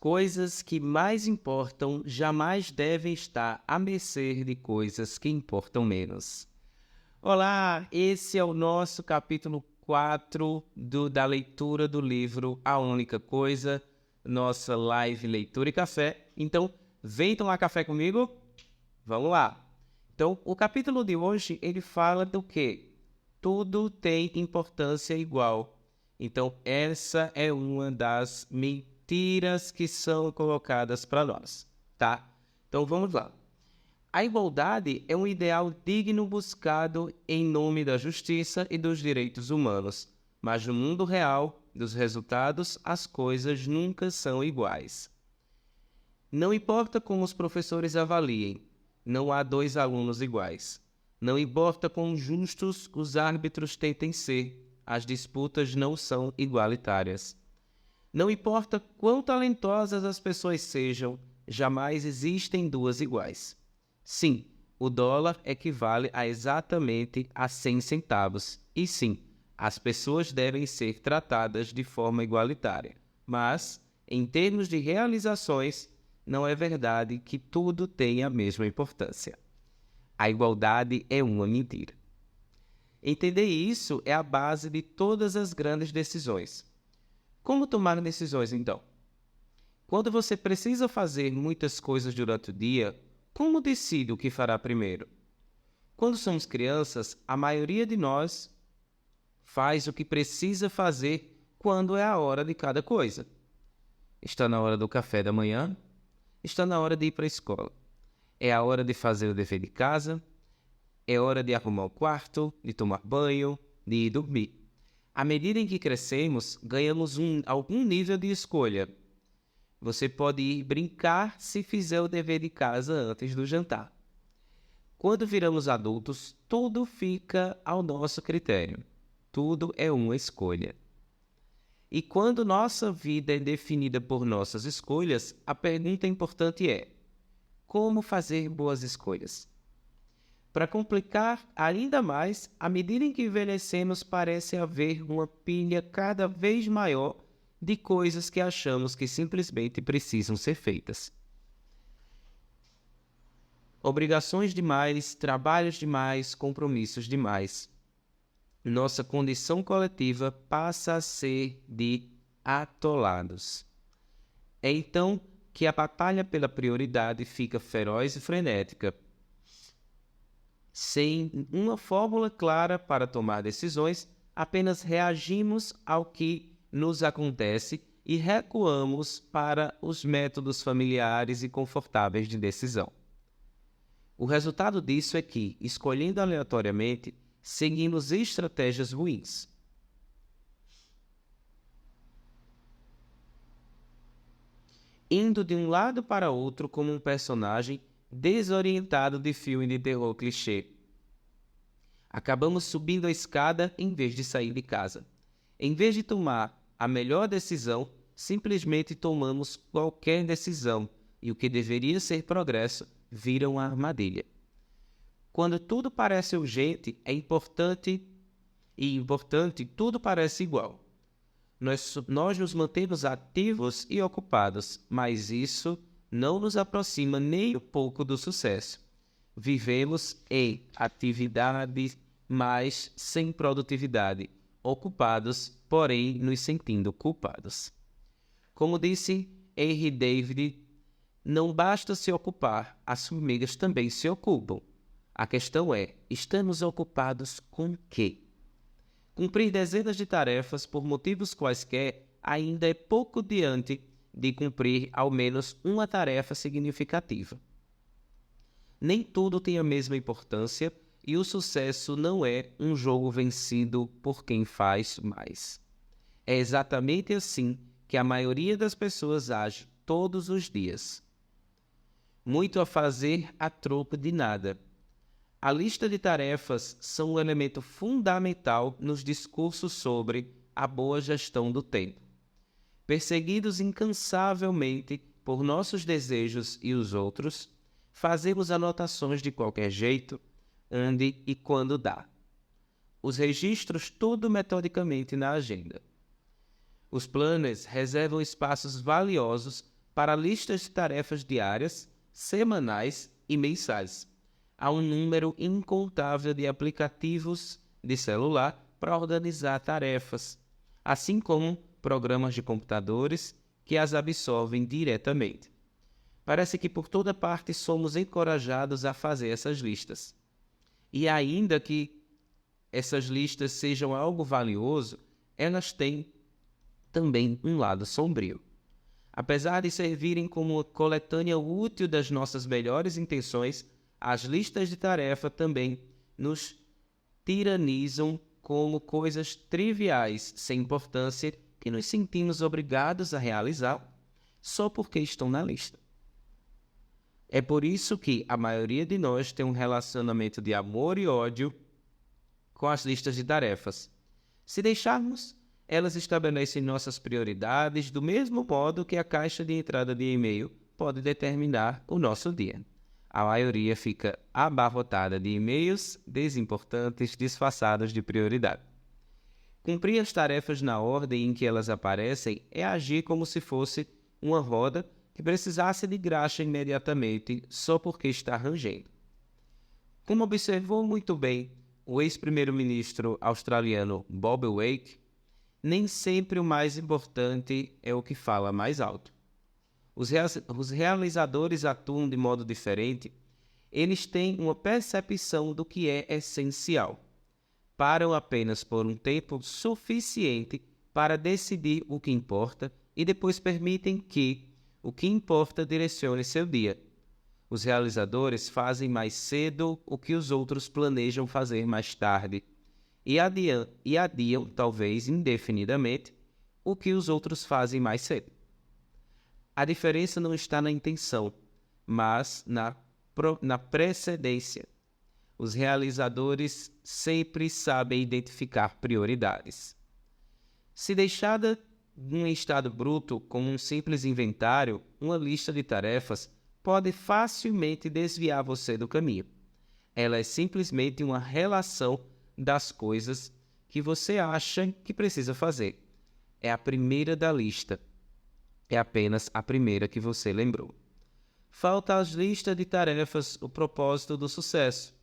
Coisas que mais importam jamais devem estar à mercê de coisas que importam menos. Olá, esse é o nosso capítulo 4 da leitura do livro A Única Coisa, nossa live Leitura e Café. Então, vem tomar café comigo? Vamos lá. Então, o capítulo de hoje, ele fala do quê? Tudo tem importância igual. Então, essa é uma das mentiras que são colocadas para nós, tá? Então, vamos lá. A igualdade é um ideal digno buscado em nome da justiça e dos direitos humanos, mas no mundo real, dos resultados, as coisas nunca são iguais. Não importa como os professores avaliem, não há dois alunos iguais. Não importa quão justos os árbitros tentem ser, as disputas não são igualitárias. Não importa quão talentosas as pessoas sejam, jamais existem duas iguais. Sim, o dólar equivale a exatamente a 100 centavos. E sim, as pessoas devem ser tratadas de forma igualitária. Mas, em termos de realizações, não é verdade que tudo tem a mesma importância. A igualdade é uma mentira. Entender isso é a base de todas as grandes decisões. Como tomar decisões, então? Quando você precisa fazer muitas coisas durante o dia, como decide o que fará primeiro? Quando somos crianças, a maioria de nós faz o que precisa fazer quando é a hora de cada coisa. Está na hora do café da manhã? Está na hora de ir para a escola. É a hora de fazer o dever de casa. É hora de arrumar o quarto, de tomar banho, de ir dormir. À medida em que crescemos, ganhamos algum nível de escolha. Você pode ir brincar se fizer o dever de casa antes do jantar. Quando viramos adultos, tudo fica ao nosso critério. Tudo é uma escolha. E quando nossa vida é definida por nossas escolhas, a pergunta importante é: como fazer boas escolhas? Para complicar ainda mais, à medida em que envelhecemos, parece haver uma pilha cada vez maior de coisas que achamos que simplesmente precisam ser feitas. Obrigações demais, trabalhos demais, compromissos demais. Nossa condição coletiva passa a ser de atolados. É então que a batalha pela prioridade fica feroz e frenética. Sem uma fórmula clara para tomar decisões, apenas reagimos ao que nos acontece e recuamos para os métodos familiares e confortáveis de decisão. O resultado disso é que, escolhendo aleatoriamente, seguimos estratégias ruins. Indo de um lado para outro como um personagem desorientado de filme de terror clichê. Acabamos subindo a escada em vez de sair de casa. Em vez de tomar a melhor decisão, simplesmente tomamos qualquer decisão e o que deveria ser progresso vira uma armadilha. Quando tudo parece urgente, é importante, tudo parece igual. Nós nos mantemos ativos e ocupados, mas isso não nos aproxima nem um pouco do sucesso. Vivemos em atividade, mas sem produtividade, ocupados, porém nos sentindo culpados. Como disse Henry David, não basta se ocupar, as formigas também se ocupam. A questão é, estamos ocupados com quê? Cumprir dezenas de tarefas por motivos quaisquer ainda é pouco diante de cumprir ao menos uma tarefa significativa. Nem tudo tem a mesma importância e o sucesso não é um jogo vencido por quem faz mais. É exatamente assim que a maioria das pessoas age todos os dias. Muito a fazer a troco de nada. A lista de tarefas são um elemento fundamental nos discursos sobre a boa gestão do tempo. Perseguidos incansavelmente por nossos desejos e os outros, fazemos anotações de qualquer jeito, onde e quando dá. Os registros tudo metodicamente na agenda. Os planners reservam espaços valiosos para listas de tarefas diárias, semanais e mensais. Há um número incontável de aplicativos de celular para organizar tarefas, assim como programas de computadores que as absorvem diretamente. Parece que por toda parte somos encorajados a fazer essas listas. E ainda que essas listas sejam algo valioso, elas têm também um lado sombrio. Apesar de servirem como uma coletânea útil das nossas melhores intenções, as listas de tarefa também nos tiranizam como coisas triviais, sem importância, que nos sentimos obrigados a realizar só porque estão na lista. É por isso que a maioria de nós tem um relacionamento de amor e ódio com as listas de tarefas. Se deixarmos, elas estabelecem nossas prioridades do mesmo modo que a caixa de entrada de e-mail pode determinar o nosso dia. A maioria fica abarrotada de e-mails desimportantes disfarçados de prioridade. Cumprir as tarefas na ordem em que elas aparecem é agir como se fosse uma roda que precisasse de graxa imediatamente só porque está rangendo. Como observou muito bem o ex-primeiro-ministro australiano Bob Hawke, nem sempre o mais importante é o que fala mais alto. Os realizadores atuam de modo diferente. Eles têm uma percepção do que é essencial. Param apenas por um tempo suficiente para decidir o que importa e depois permitem que o que importa direcione seu dia. Os realizadores fazem mais cedo o que os outros planejam fazer mais tarde e adiam, talvez indefinidamente, o que os outros fazem mais cedo. A diferença não está na intenção, mas na precedência. Os realizadores sempre sabem identificar prioridades. Se deixada em estado bruto, como um simples inventário, uma lista de tarefas pode facilmente desviar você do caminho. Ela é simplesmente uma relação das coisas que você acha que precisa fazer. É a primeira da lista. É apenas a primeira que você lembrou. Falta às listas de tarefas o propósito do sucesso.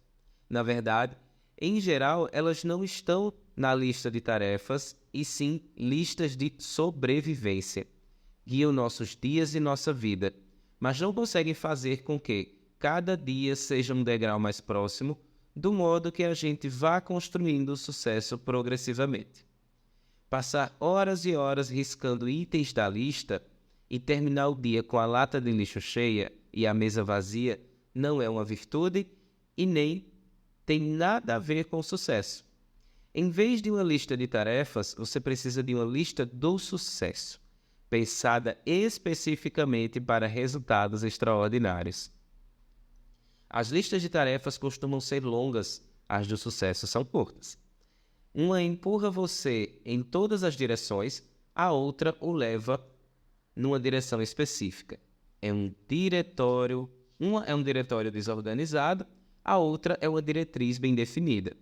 Na verdade, em geral, elas não estão na lista de tarefas, e sim listas de sobrevivência. Guiam nossos dias e nossa vida, mas não conseguem fazer com que cada dia seja um degrau mais próximo, do modo que a gente vá construindo o sucesso progressivamente. Passar horas e horas riscando itens da lista e terminar o dia com a lata de lixo cheia e a mesa vazia não é uma virtude e nem tem nada a ver com sucesso. Em vez de uma lista de tarefas, você precisa de uma lista do sucesso, pensada especificamente para resultados extraordinários. As listas de tarefas costumam ser longas, as do sucesso são curtas. Uma empurra você em todas as direções, a outra o leva numa direção específica. Uma é um diretório desorganizado, a outra é uma diretriz bem definida.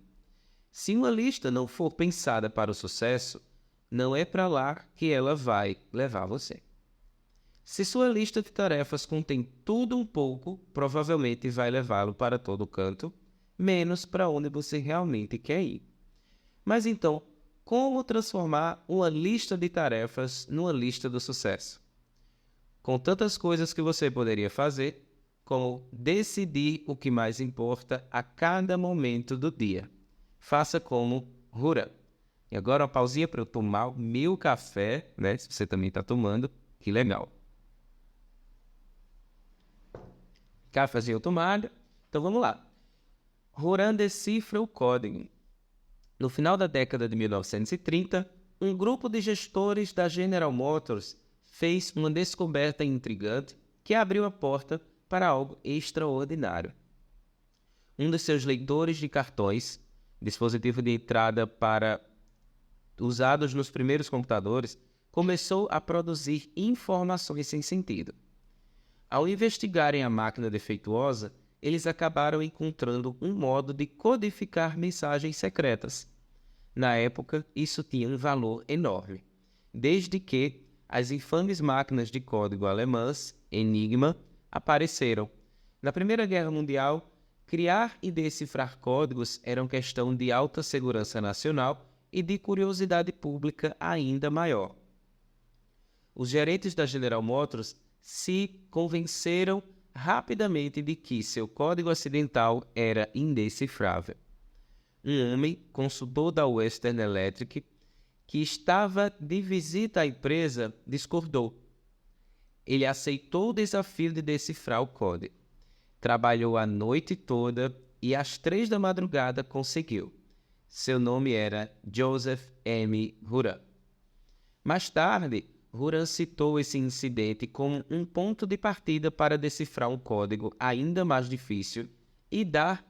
Se uma lista não for pensada para o sucesso, não é para lá que ela vai levar você. Se sua lista de tarefas contém tudo um pouco, provavelmente vai levá-lo para todo canto, menos para onde você realmente quer ir. Mas então, como transformar uma lista de tarefas numa lista do sucesso? Com tantas coisas que você poderia fazer, como decidir o que mais importa a cada momento do dia. Faça como Huram. E agora uma pausinha para eu tomar o meu café, né? Se você também está tomando, que legal. Cafézinho tomado. Então vamos lá. Huram decifra o código. No final da década de 1930, um grupo de gestores da General Motors fez uma descoberta intrigante que abriu a porta para algo extraordinário. Um de seus leitores de cartões, dispositivo de entrada usados nos primeiros computadores, começou a produzir informações sem sentido. Ao investigarem a máquina defeituosa, eles acabaram encontrando um modo de codificar mensagens secretas. Na época, isso tinha um valor enorme, desde que as infames máquinas de código alemãs, Enigma, apareceram. Na Primeira Guerra Mundial, criar e decifrar códigos era uma questão de alta segurança nacional e de curiosidade pública ainda maior. Os gerentes da General Motors se convenceram rapidamente de que seu código acidental era indecifrável. Um homem, consultor da Western Electric, que estava de visita à empresa, discordou. Ele aceitou o desafio de decifrar o código. Trabalhou a noite toda e às 3 da madrugada conseguiu. Seu nome era Joseph M. Juran. Mais tarde, Juran citou esse incidente como um ponto de partida para decifrar um código ainda mais difícil e dar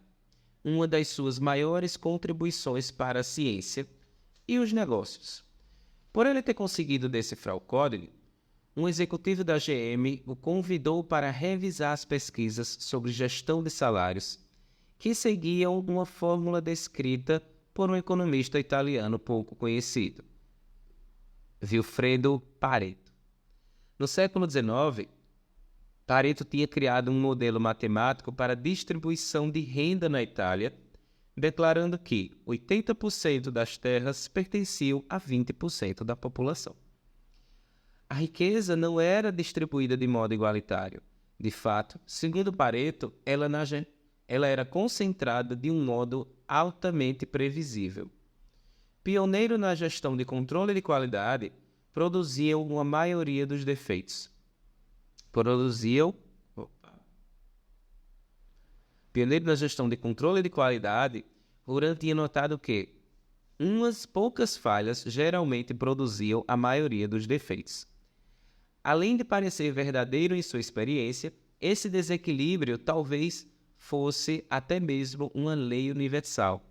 uma das suas maiores contribuições para a ciência e os negócios. Por ele ter conseguido decifrar o código, um executivo da GM o convidou para revisar as pesquisas sobre gestão de salários, que seguiam uma fórmula descrita por um economista italiano pouco conhecido, Vilfredo Pareto. No século XIX, Pareto tinha criado um modelo matemático para a distribuição de renda na Itália, declarando que 80% das terras pertenciam a 20% da população. A riqueza não era distribuída de modo igualitário. De fato, segundo Pareto, ela era concentrada de um modo altamente previsível. Pioneiro na gestão de controle de qualidade, produziam uma maioria dos defeitos. Pioneiro na gestão de controle de qualidade, Juran tinha notado que umas poucas falhas geralmente produziam a maioria dos defeitos. Além de parecer verdadeiro em sua experiência, esse desequilíbrio talvez fosse até mesmo uma lei universal,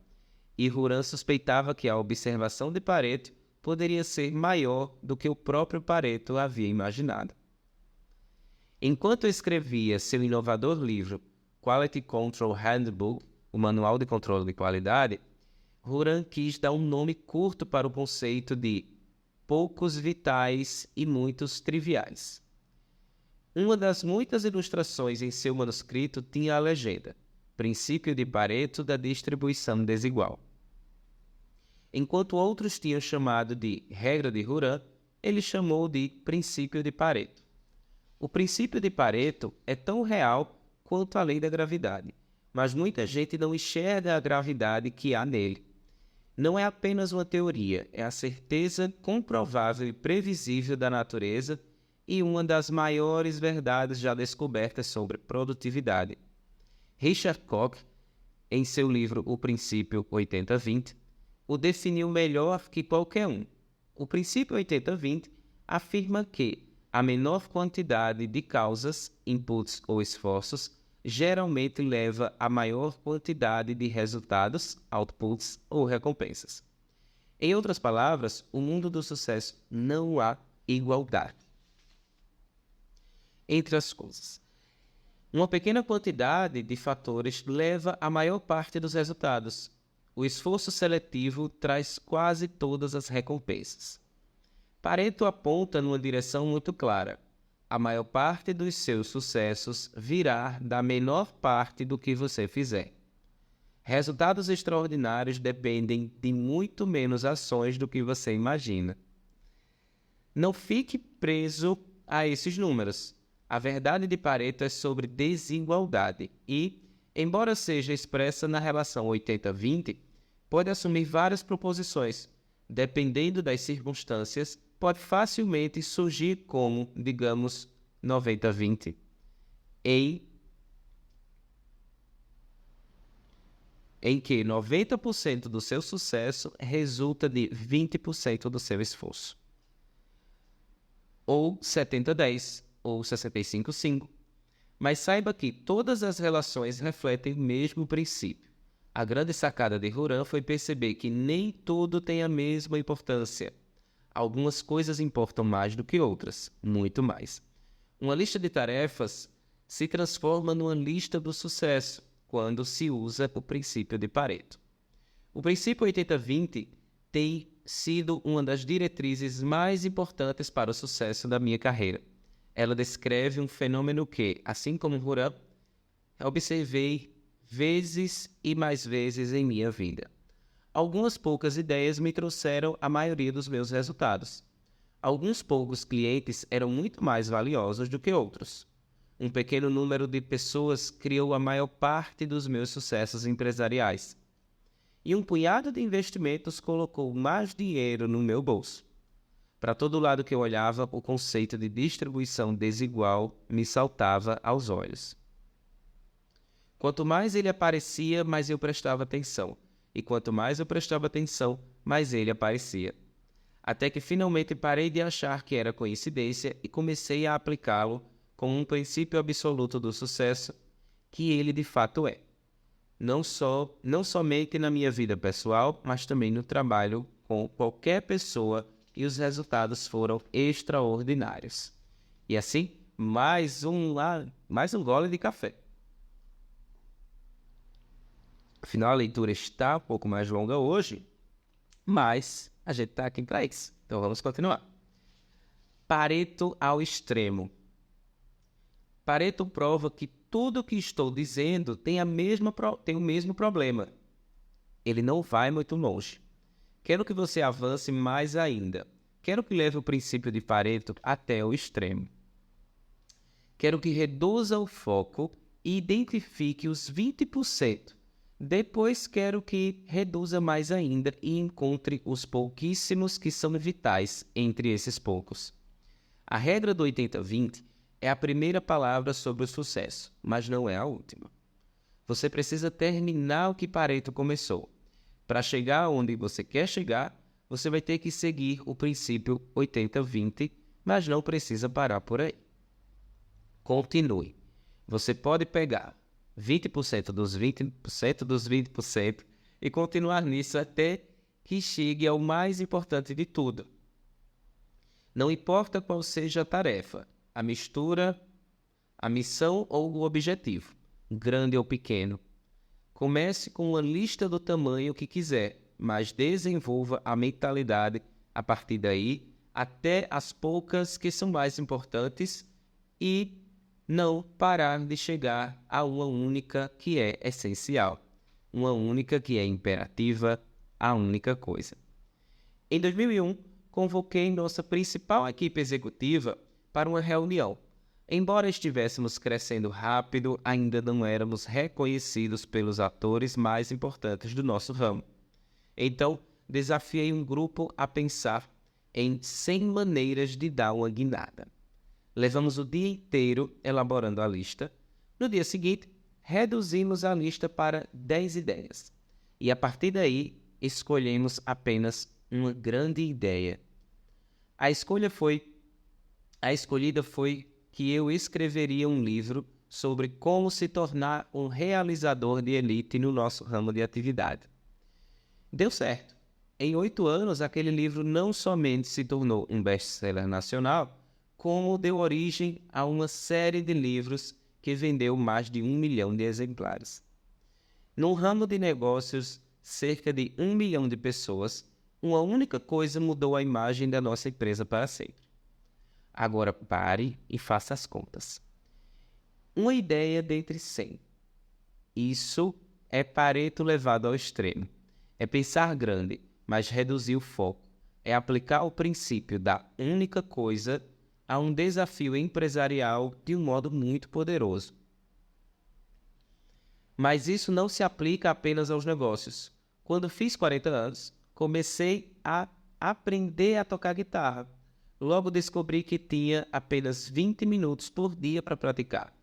e Juran suspeitava que a observação de Pareto poderia ser maior do que o próprio Pareto havia imaginado. Enquanto escrevia seu inovador livro Quality Control Handbook, o Manual de Controle de Qualidade, Juran quis dar um nome curto para o conceito de poucos vitais e muitos triviais. Uma das muitas ilustrações em seu manuscrito tinha a legenda Princípio de Pareto da distribuição desigual. Enquanto outros tinham chamado de Regra de Juran, ele chamou de Princípio de Pareto. O princípio de Pareto é tão real quanto a lei da gravidade, mas muita gente não enxerga a gravidade que há nele. Não é apenas uma teoria, é a certeza comprovável e previsível da natureza e uma das maiores verdades já descobertas sobre produtividade. Richard Koch, em seu livro O Princípio 80-20, o definiu melhor que qualquer um. O princípio 80-20 afirma que a menor quantidade de causas, inputs ou esforços geralmente leva a maior quantidade de resultados, outputs ou recompensas. Em outras palavras, no mundo do sucesso não há igualdade entre as coisas. Uma pequena quantidade de fatores leva a maior parte dos resultados. O esforço seletivo traz quase todas as recompensas. Pareto aponta numa direção muito clara. A maior parte dos seus sucessos virá da menor parte do que você fizer. Resultados extraordinários dependem de muito menos ações do que você imagina. Não fique preso a esses números. A verdade de Pareto é sobre desigualdade e, embora seja expressa na relação 80-20, pode assumir várias proposições. Dependendo das circunstâncias, pode facilmente surgir como, digamos, 90-20, em que 90% do seu sucesso resulta de 20% do seu esforço. Ou 70-10, ou 65-5. Mas saiba que todas as relações refletem o mesmo princípio. A grande sacada de Juran foi perceber que nem tudo tem a mesma importância. Algumas coisas importam mais do que outras, muito mais. Uma lista de tarefas se transforma numa lista do sucesso quando se usa o princípio de Pareto. O princípio 80-20 tem sido uma das diretrizes mais importantes para o sucesso da minha carreira. Ela descreve um fenômeno que, assim como Hurram, observei vezes e mais vezes em minha vida. Algumas poucas ideias me trouxeram a maioria dos meus resultados. Alguns poucos clientes eram muito mais valiosos do que outros. Um pequeno número de pessoas criou a maior parte dos meus sucessos empresariais. E um punhado de investimentos colocou mais dinheiro no meu bolso. Para todo lado que eu olhava, o conceito de distribuição desigual me saltava aos olhos. Quanto mais ele aparecia, mais eu prestava atenção. E quanto mais eu prestava atenção, mais ele aparecia. Até que finalmente parei de achar que era coincidência e comecei a aplicá-lo como um princípio absoluto do sucesso, que ele de fato é. Não somente na minha vida pessoal, mas também no trabalho com qualquer pessoa, e os resultados foram extraordinários. E assim, mais um gole de café. Afinal, a leitura está um pouco mais longa hoje, mas a gente está aqui para isso. Então vamos continuar. Pareto ao extremo. Pareto prova que tudo o que estou dizendo tem o mesmo problema. Ele não vai muito longe. Quero que você avance mais ainda. Quero que leve o princípio de Pareto até o extremo. Quero que reduza o foco e identifique os 20%. Depois quero que reduza mais ainda e encontre os pouquíssimos que são vitais entre esses poucos. A regra do 80-20 é a primeira palavra sobre o sucesso, mas não é a última. Você precisa terminar o que Pareto começou. Para chegar onde você quer chegar, você vai ter que seguir o princípio 80-20, mas não precisa parar por aí. Continue. Você pode pegar 20% dos 20% dos 20% e continuar nisso até que chegue ao mais importante de tudo. Não importa qual seja a tarefa, a mistura, a missão ou o objetivo, grande ou pequeno. Comece com uma lista do tamanho que quiser, mas desenvolva a mentalidade a partir daí até as poucas que são mais importantes e não parar de chegar a uma única que é essencial, uma única que é imperativa, a única coisa. Em 2001, convoquei nossa principal equipe executiva para uma reunião. Embora estivéssemos crescendo rápido, ainda não éramos reconhecidos pelos atores mais importantes do nosso ramo. Então, desafiei um grupo a pensar em 100 maneiras de dar uma guinada. Levamos o dia inteiro elaborando a lista. No dia seguinte, reduzimos a lista para 10 ideias. E a partir daí, escolhemos apenas uma grande ideia. A escolhida foi que eu escreveria um livro sobre como se tornar um realizador de elite no nosso ramo de atividade. Deu certo. Em 8 anos, aquele livro não somente se tornou um best-seller nacional, como deu origem a uma série de livros que vendeu mais de 1 milhão de exemplares. No ramo de negócios, cerca de 1 milhão de pessoas, uma única coisa mudou a imagem da nossa empresa para sempre. Agora pare e faça as contas. Uma ideia dentre 100. Isso é Pareto levado ao extremo. É pensar grande, mas reduzir o foco. É aplicar o princípio da única coisa a um desafio empresarial de um modo muito poderoso. Mas isso não se aplica apenas aos negócios. Quando fiz 40 anos, comecei a aprender a tocar guitarra. Logo descobri que tinha apenas 20 minutos por dia para praticar.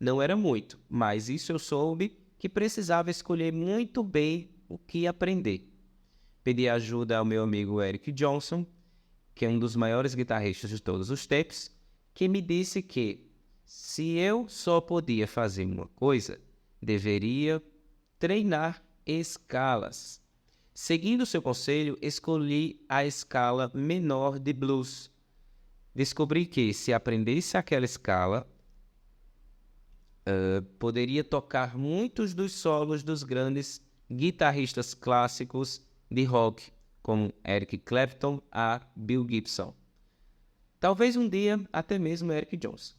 Não era muito, mas isso eu soube que precisava escolher muito bem o que aprender. Pedi ajuda ao meu amigo Eric Johnson, que é um dos maiores guitarristas de todos os tempos, que me disse que, se eu só podia fazer uma coisa, deveria treinar escalas. Seguindo seu conselho, escolhi a escala menor de blues. Descobri que, se aprendesse aquela escala, poderia tocar muitos dos solos dos grandes guitarristas clássicos de rock, como Eric Clapton a Bill Gibson. Talvez um dia até mesmo Eric Johnson.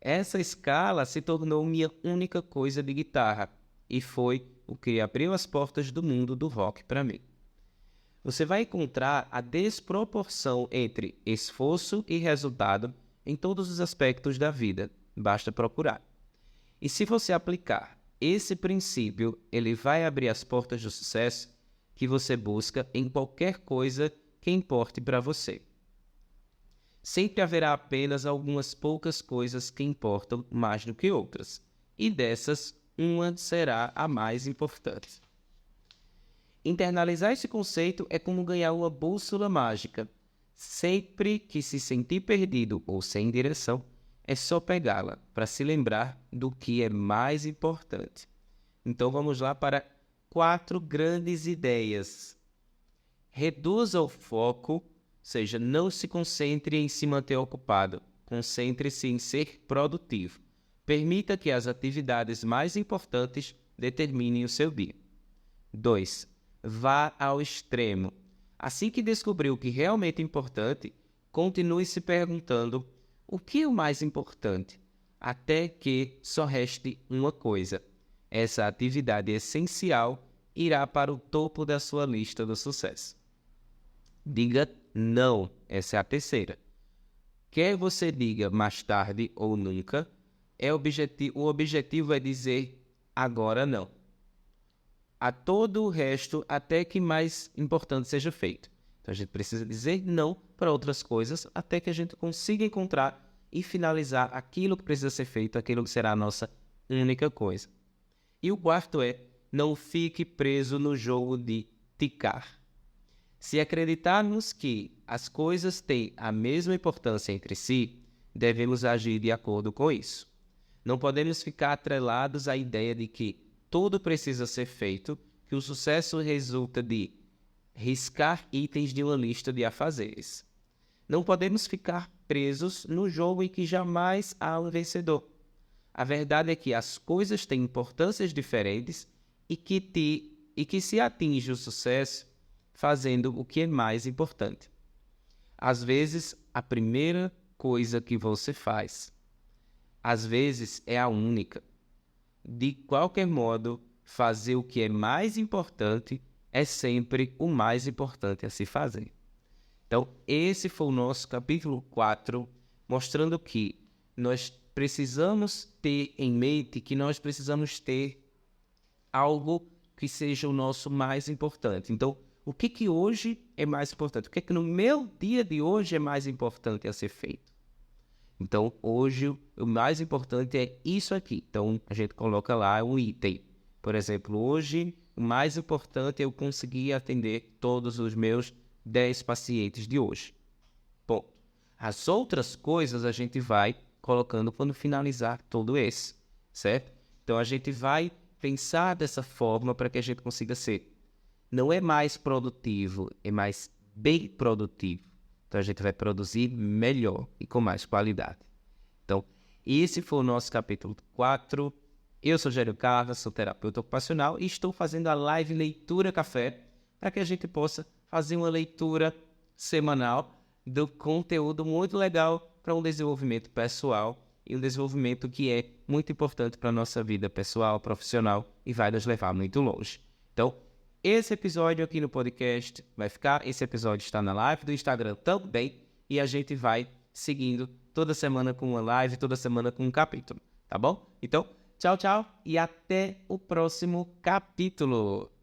Essa escala se tornou minha única coisa de guitarra e foi o que abriu as portas do mundo do rock para mim. Você vai encontrar a desproporção entre esforço e resultado em todos os aspectos da vida, basta procurar. E se você aplicar esse princípio, ele vai abrir as portas do sucesso que você busca em qualquer coisa que importe para você. Sempre haverá apenas algumas poucas coisas que importam mais do que outras, e dessas, uma será a mais importante. Internalizar esse conceito é como ganhar uma bússola mágica. Sempre que se sentir perdido ou sem direção, é só pegá-la para se lembrar do que é mais importante. Então vamos lá para 4 grandes ideias. Reduza o foco, ou seja, não se concentre em se manter ocupado, concentre-se em ser produtivo. Permita que as atividades mais importantes determinem o seu dia. 2. Vá ao extremo. Assim que descobrir o que realmente é importante, continue se perguntando o que é o mais importante, até que só reste uma coisa. Essa atividade essencial irá para o topo da sua lista do sucesso. Diga não, essa é a terceira. Quer você diga mais tarde ou nunca, o objetivo é dizer agora não. A todo o resto, até que mais importante seja feito. Então a gente precisa dizer não para outras coisas até que a gente consiga encontrar e finalizar aquilo que precisa ser feito, aquilo que será a nossa única coisa. E o quarto é, não fique preso no jogo de ticar. Se acreditarmos que as coisas têm a mesma importância entre si, devemos agir de acordo com isso. Não podemos ficar atrelados à ideia de que tudo precisa ser feito, que o sucesso resulta de riscar itens de uma lista de afazeres. Não podemos ficar presos no jogo em que jamais há um vencedor. A verdade é que as coisas têm importâncias diferentes e que se atinge o sucesso fazendo o que é mais importante. Às vezes, a primeira coisa que você faz. Às vezes, é a única. De qualquer modo, fazer o que é mais importante é sempre o mais importante a se fazer. Então, esse foi o nosso capítulo 4, mostrando que nós precisamos ter em mente que nós precisamos ter algo que seja o nosso mais importante. Então, o que hoje é mais importante? O que no meu dia de hoje é mais importante a ser feito? Então, hoje, o mais importante é isso aqui. Então, a gente coloca lá um item. Por exemplo, hoje, o mais importante é eu conseguir atender todos os meus 10 pacientes de hoje. Bom, as outras coisas a gente vai colocando quando finalizar todo esse, certo? Então, a gente vai pensar dessa forma para que a gente consiga ser. Não é mais produtivo, é mais bem produtivo. Então, a gente vai produzir melhor e com mais qualidade. Então, esse foi o nosso capítulo 4. Eu sou Gélio Carlos, sou terapeuta ocupacional e estou fazendo a live Leitura Café para que a gente possa fazer uma leitura semanal do conteúdo muito legal para um desenvolvimento pessoal e um desenvolvimento que é muito importante para a nossa vida pessoal, profissional e vai nos levar muito longe. Então, esse episódio aqui no podcast vai ficar, esse episódio está na live do Instagram também e a gente vai seguindo toda semana com uma live, toda semana com um capítulo, tá bom? Então, tchau, tchau e até o próximo capítulo.